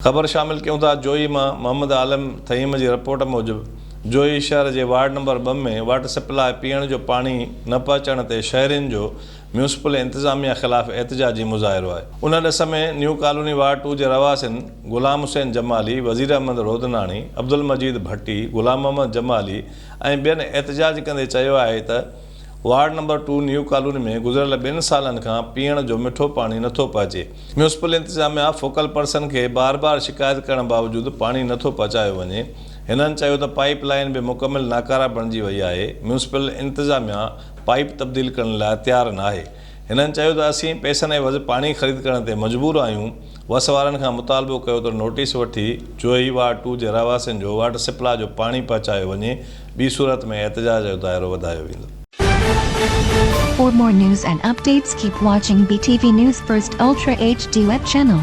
ख़बर शामिल क्यों था जोई मां मोहम्मद आलम थईम जी रिपोर्ट मूजिब जोई शहर जे वार्ड नंबर 2 में वाटर सप्लाई पीअण जो पानी न पहुचण ते शहरियुनि जो म्यूनिसिपल इंतज़ामिया ख़िलाफ़ एहतजाजी मुज़ाहिरो आहे। उन ॾिस में न्यू कॉलोनी वार्ड 2 जे रवासिन गुलाम हुसैन जमाली, वज़ीर अहमद रोदनानी, अब्दुल मजीद भट्टी, गुलाम मोहम्मद जमाली ऐं ॿियनि एहतजाज कंदे चयो आहे त वार्ड नंबर 2 न्यू कॉलोनी में गुज़िरियल 2 सालनि खां पीअण जो मिठो पानी नथो पहुचे। म्यूनिसिपल इंतज़ामिया फोकल पर्सन खे बार बार शिकायत करण बावजूदु पानी नथो पहुचायो वञे। हिननि चयो त पाइप लाइन बि मुकमिल नाकारा बणिजी वई आहे। म्यूनिसिपल इंतज़ामिया पाइप तब्दील करण लाइ तयारु न आहे। हिननि चयो त असीं पैसनि ऐं पाणी ख़रीद करण ते मजबूर आहियूं। वस वारनि खां मुतालबो कयो त नोटिस वठी जोई वार्ड 2 जे रवासियुनि जो वाटर सप्लाई जो पाणी पहुचायो वञे। ॿी सूरत में एहतजाज जो दाइरो वधायो वेंदो। For more news and updates, keep watching BTV News First Ultra HD web channel.